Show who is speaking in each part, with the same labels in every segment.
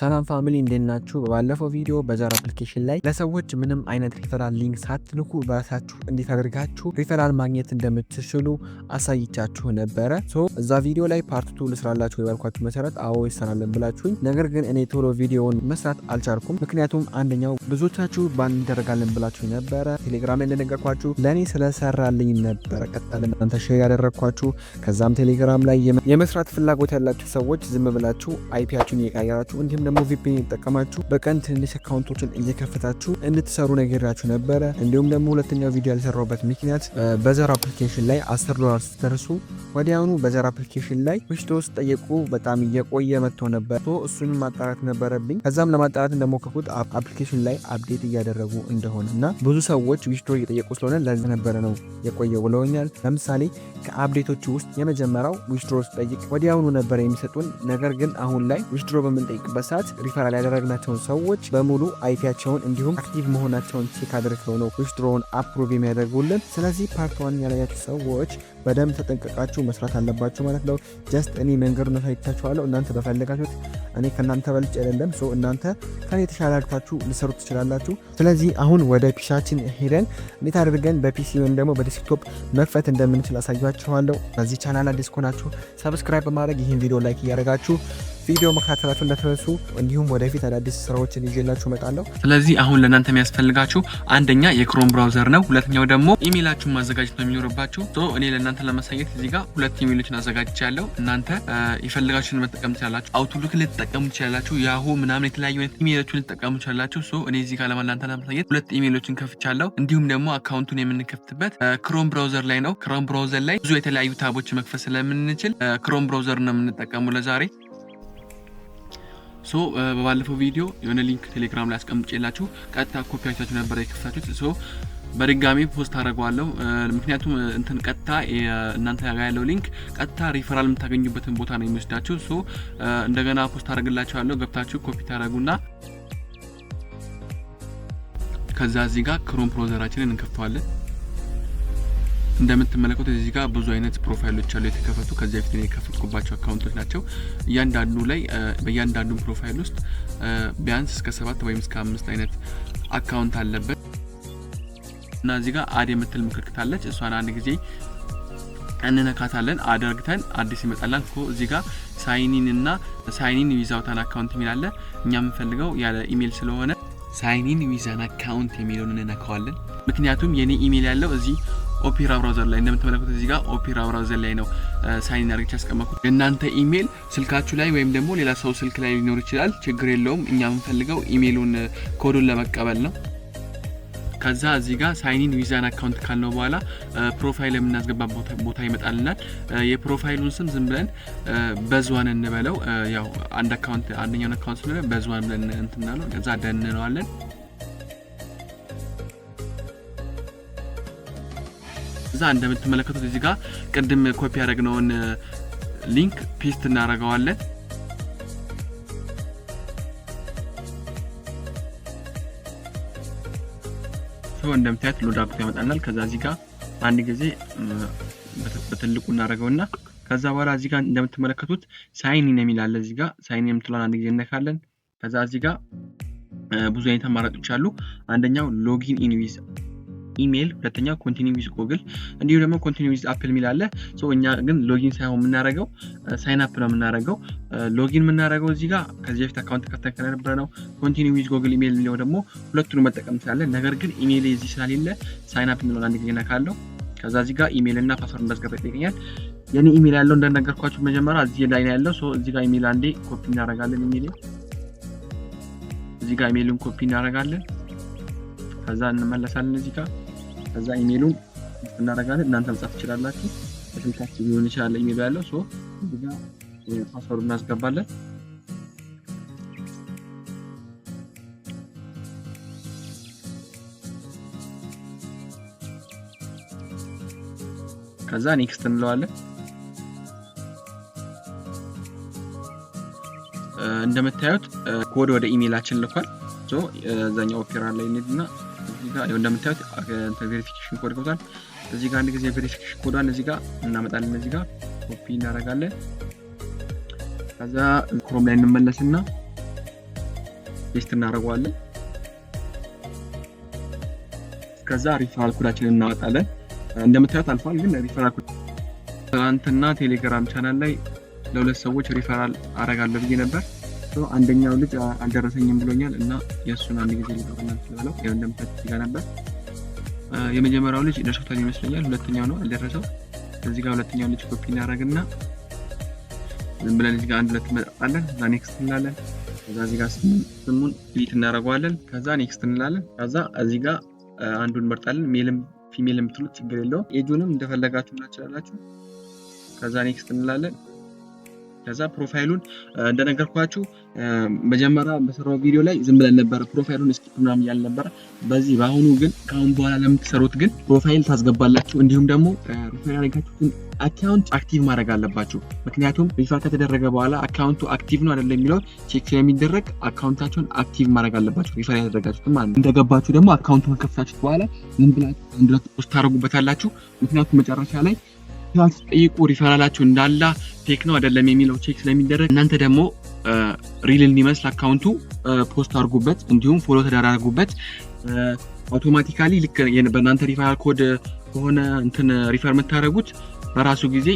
Speaker 1: ሰላም ፋሚሊ እንዴት ናችሁ? ባለፈው ቪዲዮ በዛር አፕሊኬሽን ላይ ለሰዎች ምንም አይነት ሪፈራል ሊንክ ሳትልኩ በራሳችሁ እንዴት አድርጋችሁ ሪፈራል ማግኘት እንደምትችሉ አሳይቻችሁ ነበረ። እዛ ቪዲዮ ላይ ፓርት 2 ልስራላችሁ የባልኳችሁ መሰረት አዎ ይሰራልን ብላችሁኝ፣ ነገር ግን እኔ ቶሎ ቪዲዮውን መስራት አልቻልኩም። ምክንያቱም አንደኛው ብዙዎቻችሁ ባን እንደረጋለን ብላችሁ ነበረ። ቴሌግራም ላይ እንደነገርኳችሁ ለኔ ስለሰራልኝ ነበረ ቀጥታ ለእናንተ ሼር ያደረኳችሁ። ከዛም ቴሌግራም ላይ የመስራት ፍላጎት ያላችሁ ሰዎች ዝም ብላችሁ አይፒያችሁን እየቀየራችሁ እንዲሁም ደግሞ VPN ተጠቀማችሁ በቀን ትንሽ አካውንቶችን እየከፈታችሁ እንድትሰሩ ነገራችሁ ነበረ። እንዲሁም ደግሞ ሁለተኛው ቪዲዮ ያልሰራሁበት ምክንያት በዛር አፕሊኬሽን ላይ $10 ስትደርሱ ወዲያውኑ በዛር አፕሊኬሽን ላይ ዊሽዶስ ጠየቁ በጣም እየቆየ መጥቶ ነበር። እሱንም ማጣራት ነበረብኝ። ከዛም ለማጣራት እንደሞከርኩት አፕሊኬሽን ላይ አፕዴት እያደረጉ እንደሆነና ብዙ ሰዎች ዊሽዶ እየጠየቁ ስለሆነ ለዚህ ነበረ ነው የቆየው ብለውኛል። ለምሳሌ ከአፕዴቶቹ ውስጥ የመጀመሪያው ዊሽድሮ ስጠይቅ ወዲያውኑ ነበር የሚሰጡን። ነገር ግን አሁን ላይ ዊሽድሮ በምንጠይቅበት ሰዓት ሪፈራል ያደረግናቸውን ሰዎች በሙሉ አይፒያቸውን እንዲሁም አክቲቭ መሆናቸውን ቼክ አድርገው ነው ዊሽድሮውን አፕሩቭ የሚያደርጉልን። ስለዚህ ፓርት 1 ያላያችሁ ሰዎች በደንብ ተጠንቀቃችሁ መስራት አለባችሁ ማለት ነው። ጀስት እኔ መንገዱን አሳይቻችኋለሁ። እናንተ በፈለጋችሁት እኔ ከእናንተ በልጭ አይደለም። እናንተ ከኔ የተሻለ አድርጋችሁ ልሰሩት ትችላላችሁ። ስለዚህ አሁን ወደ ፒሲያችን ሄደን እንዴት አድርገን በፒሲ ወይም ደግሞ በዴስክቶፕ መክፈት እንደምንችል አሳያችኋለሁ። በዚህ ቻናል አዲስ ከሆናችሁ ሰብስክራይብ በማድረግ ይህን ቪዲዮ ላይክ እያደረጋችሁ ቪዲዮ መከታተላችሁ እንዳትረሱ። እንዲሁም ወደፊት አዳዲስ ስራዎችን ይዤላችሁ እመጣለሁ።
Speaker 2: ስለዚህ አሁን ለእናንተ የሚያስፈልጋችሁ አንደኛ የክሮም ብራውዘር ነው። ሁለተኛው ደግሞ ኢሜይላችሁን ማዘጋጀት ነው የሚኖርባችሁ። እኔ ለእናንተ ለማሳየት እዚህ ጋር ሁለት ኢሜይሎችን አዘጋጅቻለሁ። እናንተ የፈለጋችሁን መጠቀም ትችላላችሁ። አውትሉክ ልትጠቀሙ ትችላላችሁ። ያሁ ምናምን የተለያዩ አይነት ኢሜይሎችን ልትጠቀሙ ትችላላችሁ። እኔ እዚህ ጋር ለእናንተ ለማሳየት ሁለት ኢሜይሎችን ከፍቻለሁ። እንዲሁም ደግሞ አካውንቱን የምንከፍትበት ክሮም ብራውዘር ላይ ነው። ክሮም ብራውዘር ላይ ብዙ የተለያዩ ታቦች መክፈት ስለምንችል ክሮም ብራውዘር ነው የምንጠቀመው ለዛሬ። በባለፈው ቪዲዮ የሆነ ሊንክ ቴሌግራም ላይ አስቀምጬላችሁ ቀጥታ ኮፒ አድርጋችሁ ነበር የከፈታችሁት። በድጋሚ ፖስት አደርገዋለሁ። ምክንያቱም ቀጥታ እናንተ ጋር ያለው ሊንክ ቀጥታ ሪፈራል የምታገኙበትን ቦታ ነው የሚወስዳችሁ። እንደገና ፖስት አደርግላችኋለሁ። ገብታችሁ ኮፒ ታደርጉና ከዛ እዚህ ጋር ክሮም ብራውዘራችንን እንከፍተዋለን። እንደምትመለከቱት እዚህ ጋር ብዙ አይነት ፕሮፋይሎች አሉ የተከፈቱ። ከዚህ በፊት ነው የከፈትኩባቸው አካውንቶች ናቸው። እያንዳንዱ ላይ በእያንዳንዱ ፕሮፋይል ውስጥ ቢያንስ እስከ 7 ወይም እስከ 5 አይነት አካውንት አለበት እና እዚህ ጋር አድ የምትል ምልክት አለች። እሷን አንድ ጊዜ እንነካታለን። አድርግተን አዲስ ይመጣላል። እዚህ ጋር ሳይኒን እና ሳይኒን ዊዛውት አን አካውንት የሚል አለ። እኛ የምንፈልገው ያለ ኢሜል ስለሆነ ሳይኒን ዊዝ አን አካውንት የሚለውን እንነካዋለን። ምክንያቱም የኔ ኢሜል ያለው እዚህ ኦፔራ ብራውዘር ላይ እንደምትመለከቱት እዚህ ጋር ኦፔራ ብራውዘር ላይ ነው ሳይን አድርጌ ያስቀመጥኩት። የእናንተ ኢሜል ስልካችሁ ላይ ወይም ደግሞ ሌላ ሰው ስልክ ላይ ሊኖር ይችላል። ችግር የለውም። እኛ የምንፈልገው ኢሜሉን ኮዱን ለመቀበል ነው። ከዛ እዚህ ጋር ሳይኒን ዊዛን አካውንት ካልነው በኋላ ፕሮፋይል የምናስገባበት ቦታ ይመጣልናል። የፕሮፋይሉን ስም ዝም ብለን በዝዋን እንበለው። ያው አንድ አካውንት አንደኛውን አካውንት ስለሆነ በዝዋን ብለን እንትናለው። ከዛ ደንነዋለን። እዛ እንደምትመለከቱት እዚህ ጋር ቅድም ኮፒ ያደረግነውን ሊንክ ፔስት እናደርገዋለን። እንደምታዩት ሎድ አፕ ያመጣልናል። ከዛ እዚህ ጋር አንድ ጊዜ በትልቁ እናደርገውና ከዛ በኋላ እዚህ ጋር እንደምትመለከቱት ሳይን ኢን የሚል አለ። እዚህ ጋር ሳይን ኢን የምትለውን አንድ ጊዜ እንነካለን። ከዛ እዚህ ጋር ብዙ አይነት አማራጮች አሉ። አንደኛው ሎጊን ኢን ዊዝ ኢሜል፣ ሁለተኛው ኮንቲኒው ዊዝ ጉግል፣ እንዲሁ ደግሞ ኮንቲኒው ዊዝ አፕል ሚል አለ። እኛ ግን ሎጊን ሳይሆን የምናደርገው ሳይን አፕ ነው የምናደርገው። ሎጊን የምናደርገው እዚህ ጋር ከዚህ በፊት አካውንት ከፍተን ከነበረ ነው። ኮንቲኒው ዊዝ ጉግል ኢሜል የሚለው ደግሞ ሁለቱንም መጠቀም እንችላለን። ነገር ግን ኢሜል እዚህ ስላሌለ ሳይን አፕ የሚለውን አንድ ጊዜ ነካለው። ከዛ እዚህ ጋር ኢሜል እና ፓስወርድ እንዳስገባ ይጠይቀኛል። የኔ ኢሜል ያለው እንደነገርኳችሁ መጀመሪያ እዚህ ላይ ነው ያለው። እዚህ ጋር ኢሜል አንዴ ኮፒ እናደርጋለን። ኢሜል እዚህ ጋር ኢሜሉን ኮፒ እናደርጋለን። ከዛ እንመለሳለን እዚህ ጋር። ከዛ ኢሜሉን እናደርጋለን። እናንተ መጻፍ ትችላላችሁ። በስልካችሁ ሊሆን ይችላል ኢሜል ያለው። እዚህ ጋር ፓስወርድ እናስገባለን። ከዛ ኔክስት እንለዋለን። እንደምታዩት ኮድ ወደ ኢሜላችን ልኳል። እዛኛው ኦፔራ ላይ እንሂድና እዚህ ጋር እንደምታዩት ቬሪፊኬሽን ኮድ ገብቷል። እዚህ ጋር አንድ ጊዜ ቬሪፊኬሽን ኮዷን እዚህ ጋር እናመጣለን። እዚህ ጋር ኮፒ እናደርጋለን። ከዛ ክሮም ላይ እንመለስና ፔስት እናደርገዋለን። ከዛ ሪፈራል ኮዳችንን እናወጣለን። እንደምታዩት አልፏል፣ ግን ሪፈራል ኮድ ትናንትና ቴሌግራም ቻናል ላይ ለሁለት ሰዎች ሪፈራል አረጋለሁ ብዬ ነበር። አንደኛው ልጅ አልደረሰኝም ብሎኛል እና የእሱን አንድ ጊዜ ሊገባናል ስለበለው ያው እንደምታዩት እዚህ ጋር ነበር። የመጀመሪያው ልጅ ደርሶታል ይመስለኛል። ሁለተኛው ነው አልደረሰው። እዚህ ጋር ሁለተኛው ልጅ ኮፒ እናደርግና ዝም ብለን እዚህ ጋር አንድ ሁለት መጣለን። ከዛ ኔክስት እንላለን። ከዛ እዚህ ጋር ስሙን ዲሊት እናደርገዋለን። ከዛ ኔክስት እንላለን። ከዛ እዚህ ጋር አንዱን መርጣለን። ሜልም ፊሜልም ትሉት ችግር የለውም። ኤጁንም እንደፈለጋችሁ ትችላላችሁ። ከዛ ኔክስት እንላለን። ከዛ ፕሮፋይሉን እንደነገርኳችሁ መጀመሪያ በሰራው ቪዲዮ ላይ ዝም ብለን ነበር ፕሮፋይሉን ስኪፕ ምናምን እያልን ነበር። በዚህ በአሁኑ ግን ከአሁን በኋላ ለምትሰሩት ግን ፕሮፋይል ታስገባላችሁ። እንዲሁም ደግሞ ሪፈር ያደረጋችሁትን አካውንት አክቲቭ ማድረግ አለባችሁ። ምክንያቱም ሪፈር ከተደረገ በኋላ አካውንቱ አክቲቭ ነው አይደለም የሚለው ቼክ ስለሚደረግ አካውንታችሁን አክቲቭ ማድረግ አለባችሁ። ሪፈር ያደረጋችሁትን ማለት ነው። እንደገባችሁ ደግሞ አካውንቱን ከፍታችሁት በኋላ ዝም ብላችሁ አንድ ሁለት ፖስት ታደርጉበታላችሁ። ምክንያቱም መጨረሻ ላይ ጠይቁ ሪፈራላችሁ እንዳላ ፌክ ነው አይደለም የሚለው ቼክ ስለሚደረግ እናንተ ደግሞ ሪል እንዲመስል አካውንቱ ፖስት አድርጉበት፣ እንዲሁም ፎሎ ተደራርጉበት። አውቶማቲካሊ ልክ በእናንተ ሪፈራል ኮድ ከሆነ እንትን ሪፈር የምታደርጉት በራሱ ጊዜ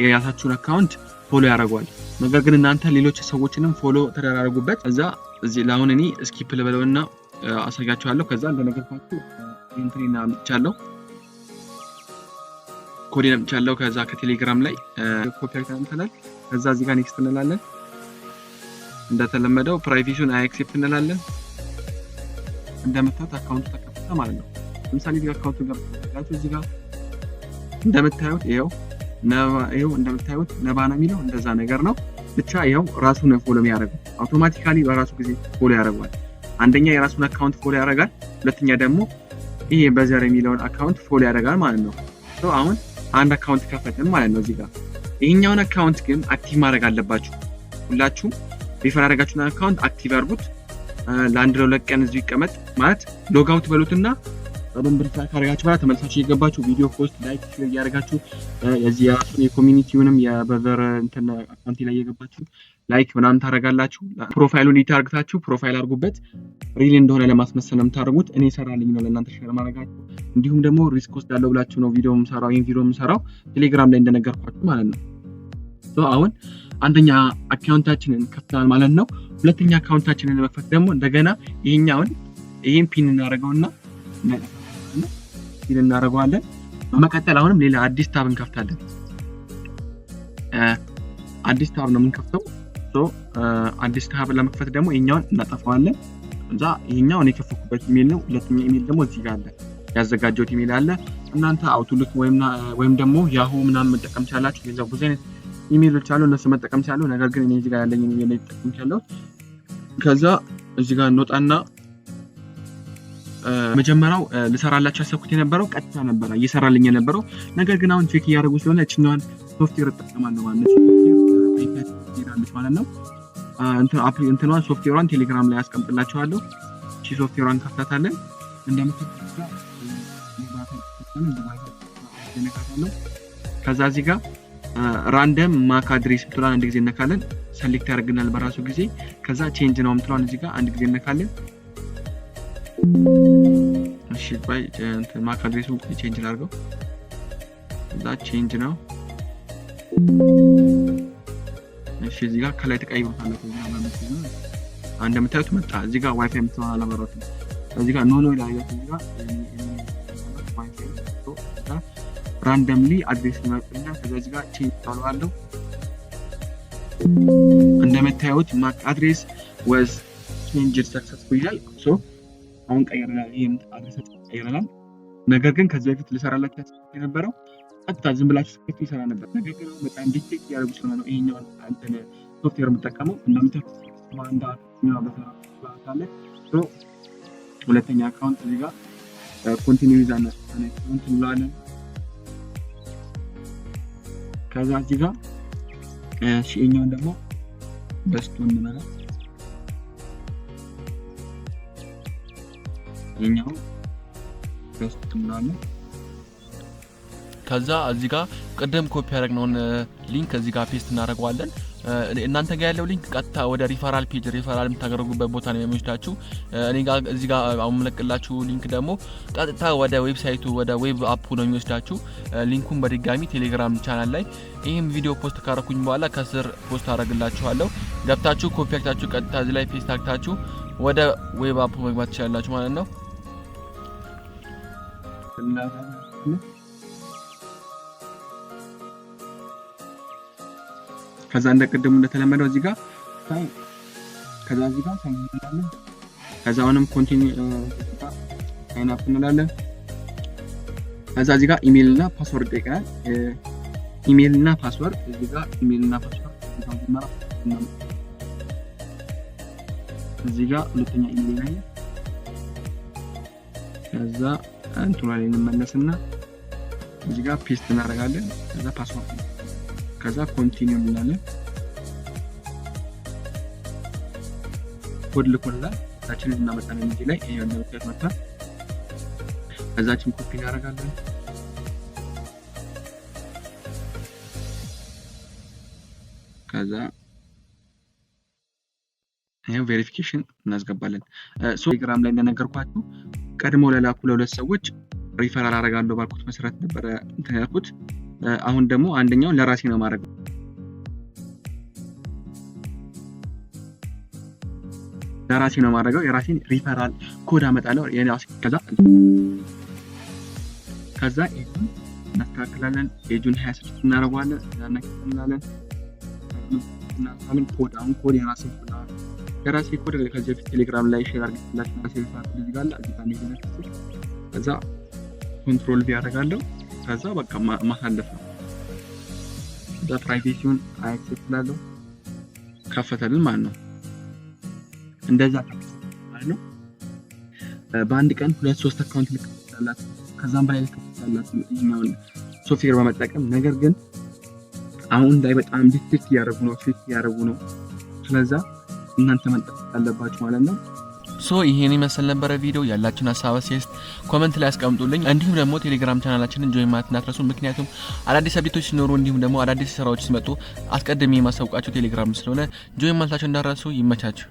Speaker 2: የራሳችሁን አካውንት ፎሎ ያደርገዋል። ነገር ግን እናንተ ሌሎች ሰዎችንም ፎሎ ተደራርጉበት። እዛ እዚህ ለአሁን እኔ ስኪፕ ልበለውና አሳያችኋለሁ። ከዛ እንደነገርኳችሁ ኢንትሪና አምጥቻለሁ፣ ኮዴን አምጥቻለሁ። ከዛ ከቴሌግራም ላይ ኮፒ አድርገናል። ከዛ እዚህ ጋር ኔክስት እንላለን። እንደተለመደው ፕራይቬሲውን አክሴፕት እንላለን። እንደምታዩት አካውንቱ ተከፈተ ማለት ነው። ለምሳሌ እዚህ አካውንቱ ጋር ተጋጭቶ እዚህ ጋር እንደምታዩት ይሄው እንደምታዩት ነባ ነው የሚለው እንደዛ ነገር ነው። ብቻ ይሄው ራሱ ነው ፎሎ የሚያደርገው አውቶማቲካሊ በራሱ ጊዜ ፎሎ ያደርጋል። አንደኛ የራሱን አካውንት ፎሎ ያደርጋል፣ ሁለተኛ ደግሞ ይሄ በዘር የሚለውን አካውንት ፎሎ ያደርጋል ማለት ነው። አሁን አንድ አካውንት ከፈተን ማለት ነው። እዚህ ጋር ይሄኛውን አካውንት ግን አክቲቭ ማድረግ አለባችሁ። ሁላችሁም ሪፈር ያደረጋችሁን አካውንት አክቲቭ አድርጉት። ለአንድ ለሁለት ቀን እዚሁ ይቀመጥ ማለት ሎግ አውት በሉትና በደንብ ሪፈር ካደረጋችሁ በኋላ ተመልሳችሁ እየገባችሁ ቪዲዮ ፖስት ላይክ ሼር እያደረጋችሁ የዚህ የራሱን የኮሚኒቲውንም የበዘር እንትን አካውንት ላይ እየገባችሁ ላይክ ምናምን ታደርጋላችሁ። ፕሮፋይሉን እንዲታርግታችሁ ፕሮፋይል አድርጉበት። ሪል እንደሆነ ለማስመሰል ነው የምታደርጉት። እኔ ሰራልኝ ነው ለእናንተ ሼር ማድረጋችሁ። እንዲሁም ደግሞ ሪስክ ውስጥ ያለው ብላችሁ ነው ቪዲዮ የምሰራው። ይሄን ቪዲዮ የምሰራው ቴሌግራም ላይ እንደነገርኳችሁ ማለት ነው። አሁን አንደኛ አካውንታችንን ከፍተናል ማለት ነው። ሁለተኛ አካውንታችንን ለመክፈት ደግሞ እንደገና ይሄን ፒን እናደርገውና ፒን እናደርገዋለን። በመቀጠል አሁንም ሌላ አዲስ ታብ እንከፍታለን። አዲስ ታብ ነው የምንከፍተው። አዲስ ታብ ለመክፈት ደግሞ ይሄኛውን እናጠፋዋለን። እዛ ይሄኛው እኔ የከፈትኩበት ኢሜል ነው። ሁለተኛ ኢሜል ደግሞ እዚህ ጋር አለ፣ ያዘጋጀሁት ኢሜል አለ። እናንተ አውትሉክ ወይም ደግሞ ያሁ ምናምን መጠቀም ቻላችሁ። የዛው ብዙ አይነት ኢሜሎች አሉ፣ እነሱ መጠቀም ቻሉ። ነገር ግን እኔ እዚህ ጋር ያለኝ ኢሜል ተጠቅም ቻለሁ። ከዛ እዚህ ጋር እንወጣና መጀመሪያው ልሰራላችሁ ያሰብኩት የነበረው ቀጥታ ነበር እየሰራልኝ የነበረው። ነገር ግን አሁን ቼክ እያደረጉ ስለሆነ እቺኛዋን ሶፍትዌር እጠቀማለሁ ማለት ነው። ማለት ነው እንትኗን ሶፍትዌሯን ቴሌግራም ላይ አስቀምጥላችኋለሁ። እቺ ሶፍትዌሯን ከፍታታለን። እንደምትከፍቱት ከዛ እዚህ ጋር ራንደም ማክ አድሬስ ብትሏን አንድ ጊዜ እነካለን። ሰሌክት ያደርግናል በራሱ ጊዜ። ከዛ ቼንጅ ነው ምትሏን እዚህ ጋር አንድ ጊዜ እነካለን። እሺ ባይ ማክ አድሬሱን ቼንጅ ላድርገው። ከዛ ቼንጅ ነው። እሺ እዚህ ጋር ከላይ ተቀይሮታል። እንደምታዩት መጣ። እዚህ ጋር ዋይፋይ ምትሆን አላበራትም። እዚህ ጋር ኖ ይላል። እዚህ ጋር ራንደምሊ አድሬስ ይመጣልና ከዚህ ጋር ቼንጅ ታደርጋለሁ። እንደምታዩት ማክ አድሬስ was changed successfully ይላል። አሁን ቀይረናል። ይሄን አድሬስ ቀይረናል። ነገር ግን ከዚህ በፊት ልሰራላችሁ የነበረው ቀጥታ ዝም ብላችሁ ስክሪፕት ይሰራ ነበር። ነገር ግን በጣም ዲቴክት ያደርጉ ስለሆነ ይሄኛው አንተን ሶፍትዌር የምጠቀመው እንደምታዩት ማንዳ ነው በተራለ ሁለተኛ አካውንት እዚህ ጋር ኮንቲኒው ይዛና አካውንት እንላለን። ከዛ እዚህ ጋር እኛውን ደግሞ በስቶን ማለት እኛው በስቶን ማለት ከዛ እዚህ ጋር ቀደም ኮፒ ያደረግነውን ሊንክ እዚህ ጋር ፔስት እናደርገዋለን። እናንተ ጋር ያለው ሊንክ ቀጥታ ወደ ሪፈራል ፔጅ ሪፈራል የምታደርጉበት ቦታ ነው የሚወስዳችሁ። እኔ ጋር እዚህ ጋር አሁን መለቅላችሁ ሊንክ ደግሞ ቀጥታ ወደ ዌብሳይቱ ወደ ዌብ አፑ ነው የሚወስዳችሁ። ሊንኩን በድጋሚ ቴሌግራም ቻናል ላይ ይሄን ቪዲዮ ፖስት ካረኩኝ በኋላ ከስር ፖስት አደርግላችኋለሁ። ገብታችሁ ኮፒ አድርጋችሁ ቀጥታ እዚህ ላይ ፔስት አድርጋችሁ ወደ ዌብ አፑ መግባት ትችላላችሁ ማለት ነው።
Speaker 1: ከዛ እንደቀደሙ እንደተለመደው እዚህ ጋር ከዛ እዚህ ጋር እንላለን። ከዛ አሁንም ኮንቲኒው ሳይን አፕ እንላለን። ከዛ እዚህ ጋር ኢሜል እና ፓስወርድ ይጠይቀናል። ኢሜል እና ፓስወርድ እዚህ ጋር ኢሜል እና ፓስወርድ እዚህ ጋር ሁለተኛ ኢሜል ላይ ከዛ እንትኑ ላይ እንመለስና እዚህ ጋር ፔስት እናደርጋለን። ከዛ ፓስወርድ ከዛ ኮንቲኒው እንላለን። ኮድ ልኮልናል። ታችን እናመጣለን እዚህ ላይ ይሄው እንደምታዩት መጣ። ከዛችን ኮፒ እናደርጋለን። ከዛ ይሄው ቬሪፊኬሽን እናስገባለን። ቴሌግራም ላይ እንደነገርኳችሁ ቀድሞ ለላኩ ለሁለት ሰዎች ሪፈራል አደርጋለሁ ባልኩት መሰረት ነበር እንትን ያልኩት። አሁን ደግሞ አንደኛው ለራሴ ነው ማድረግ የራሴን ሪፈራል ኮድ አመጣለሁ የራሴ ከዛ ኤጁን እናስተካክላለን። ኤጁን 26 እናደርገዋለን። እናስተካክላለን ኮድ አሁን ኮድ የራሴ ኮድ ከዚህ በፊት ቴሌግራም ላይ ሼር አድርጌላችሁ የራሴ ሪፈራል እዚህ ጋር ከዛ ኮንትሮል ቪ አደርጋለሁ። ከዛ በቃ ማሳለፍ ነው። ከዛ ፕራይቬሲውን አክሴፕት ላለሁ ከፈተልን ማለት ነው። እንደዛ ማለት ነው። በአንድ ቀን 2-3 አካውንት ልከፍታላችሁ፣ ከዛም በላይ ልከፍታላችሁ ይሄኛውን ሶፍትዌር በመጠቀም። ነገር ግን አሁን ላይ በጣም ዲቴክት እያደረጉ ነው። ስለዛ እናንተ መጠቀም አለባችሁ ማለት ነው።
Speaker 2: ይሄን ይመስል ነበር ቪዲዮ። ያላችሁን ሀሳብ አስተያየት ኮሜንት ላይ አስቀምጡልኝ። እንዲሁም ደግሞ ቴሌግራም ቻናላችንን ጆይን ማለት እንዳትረሱ። ምክንያቱም አዳዲስ አፕዴቶች ሲኖሩ እንዲሁም ደግሞ አዳዲስ ስራዎች ሲመጡ አስቀድሜ የማሳውቃችሁ ቴሌግራም ስለሆነ ጆይን ማለታችሁ እንዳትረሱ። ይመቻችሁ።